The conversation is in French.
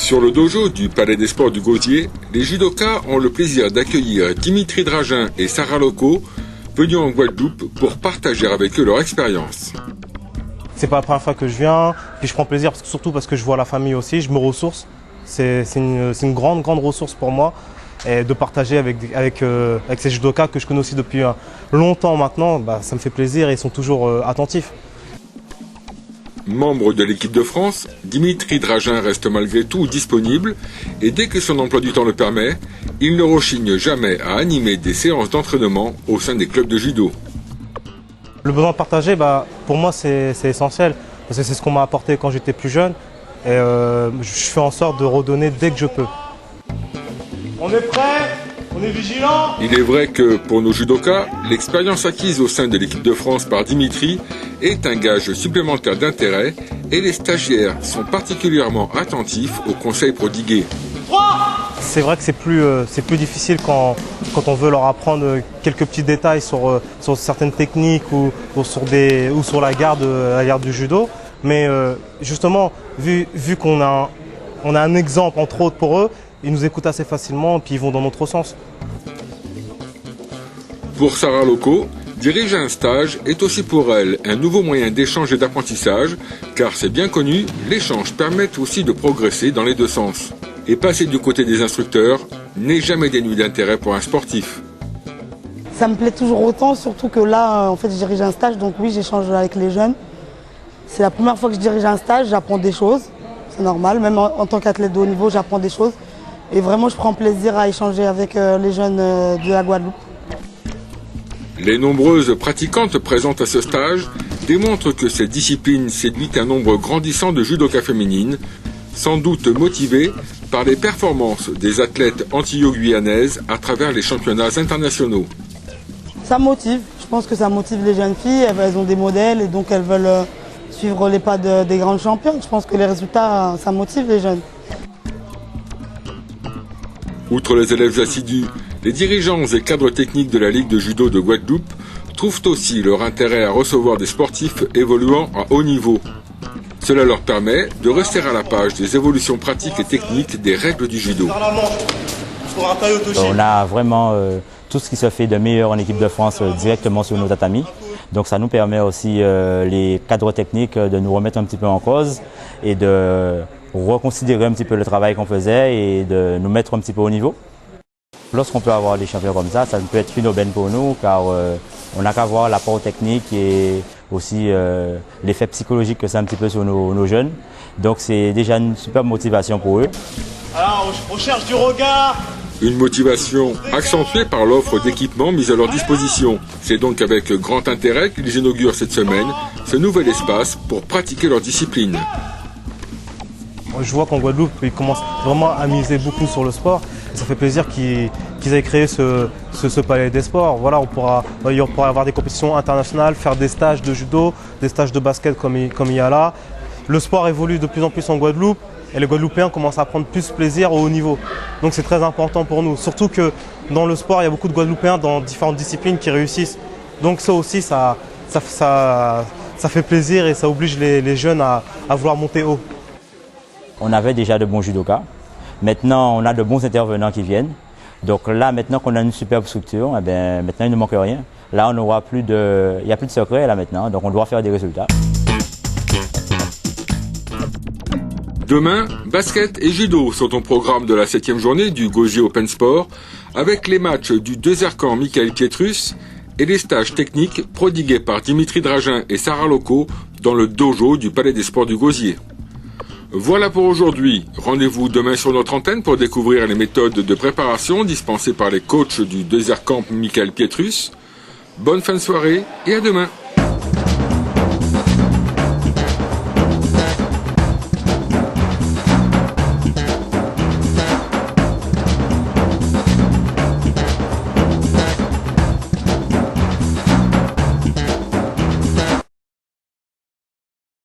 Sur le dojo du Palais des Sports du Gosier, les judokas ont le plaisir d'accueillir Dimitri Dragin et Sarah Loco, venus en Guadeloupe pour partager avec eux leur expérience. C'est pas la première fois que je viens, puis je prends plaisir surtout parce que je vois la famille aussi, je me ressource. C'est une grande ressource pour moi et de partager avec ces judokas que je connais aussi depuis longtemps maintenant, ça me fait plaisir et ils sont toujours attentifs. Membre de l'équipe de France, Dimitri Dragin reste malgré tout disponible et dès que son emploi du temps le permet, il ne rechigne jamais à animer des séances d'entraînement au sein des clubs de judo. Le besoin de partager, pour moi c'est essentiel parce que c'est ce qu'on m'a apporté quand j'étais plus jeune et je fais en sorte de redonner dès que je peux. On est prêt ? On est vigilant. Il est vrai que pour nos judokas, l'expérience acquise au sein de l'équipe de France par Dimitri est un gage supplémentaire d'intérêt et les stagiaires sont particulièrement attentifs aux conseils prodigués. C'est vrai que c'est plus difficile quand on veut leur apprendre quelques petits détails sur certaines techniques ou sur la garde du judo. Mais justement, vu qu'on a un exemple entre autres pour eux, ils nous écoutent assez facilement et puis ils vont dans notre sens. Pour Sarah Loco, diriger un stage est aussi pour elle un nouveau moyen d'échange et d'apprentissage, car c'est bien connu, l'échange permet aussi de progresser dans les deux sens. Et passer du côté des instructeurs n'est jamais dénué d'intérêt pour un sportif. Ça me plaît toujours autant, surtout que là, en fait, je dirige un stage, donc oui, j'échange avec les jeunes. C'est la première fois que je dirige un stage, j'apprends des choses, c'est normal, même en tant qu'athlète de haut niveau, j'apprends des choses. Et vraiment, je prends plaisir à échanger avec les jeunes de la Guadeloupe. Les nombreuses pratiquantes présentes à ce stage démontrent que cette discipline séduit un nombre grandissant de judokas féminines, sans doute motivées par les performances des athlètes antillo-guyanaises à travers les championnats internationaux. Ça motive, je pense que ça motive les jeunes filles, elles ont des modèles et donc elles veulent suivre les pas des grandes championnes. Je pense que les résultats, ça motive les jeunes. Outre les élèves assidus, les dirigeants et cadres techniques de la Ligue de judo de Guadeloupe trouvent aussi leur intérêt à recevoir des sportifs évoluant à haut niveau. Cela leur permet de rester à la page des évolutions pratiques et techniques des règles du judo. On a vraiment tout ce qui se fait de meilleur en équipe de France directement sur nos tatamis. Donc ça nous permet aussi, les cadres techniques, de nous remettre un petit peu en cause et de reconsidérer un petit peu le travail qu'on faisait et de nous mettre un petit peu au niveau. Lorsqu'on peut avoir des champions comme ça peut être une aubaine pour nous car on n'a qu'à voir l'apport technique et aussi l'effet psychologique que c'est un petit peu sur nos jeunes. Donc c'est déjà une super motivation pour eux. Alors on cherche du regard. Une motivation accentuée par l'offre d'équipements mise à leur disposition. C'est donc avec grand intérêt qu'ils inaugurent cette semaine ce nouvel espace pour pratiquer leur discipline. Je vois qu'en Guadeloupe, ils commencent vraiment à miser beaucoup sur le sport. Et ça fait plaisir qu'ils aient créé ce palais des sports. Voilà, on pourra avoir des compétitions internationales, faire des stages de judo, des stages de basket comme il y a là. Le sport évolue de plus en plus en Guadeloupe et les Guadeloupéens commencent à prendre plus plaisir au haut niveau. Donc c'est très important pour nous. Surtout que dans le sport, il y a beaucoup de Guadeloupéens dans différentes disciplines qui réussissent. Donc ça aussi, ça fait plaisir et ça oblige les jeunes à vouloir monter haut. On avait déjà de bons judokas. Maintenant, on a de bons intervenants qui viennent. Donc là, maintenant qu'on a une superbe structure, maintenant il ne manque rien. Là, il n'y a plus de secret là maintenant, donc on doit faire des résultats. Demain, basket et judo sont au programme de la 7e journée du Gosier Open Sport, avec les matchs du Deuxercamp Michael Pietrus et les stages techniques prodigués par Dimitri Dragin et Sarah Loco dans le dojo du Palais des Sports du Gosier. Voilà pour aujourd'hui. Rendez-vous demain sur notre antenne pour découvrir les méthodes de préparation dispensées par les coachs du Deuxercamp Michael Pietrus. Bonne fin de soirée et à demain.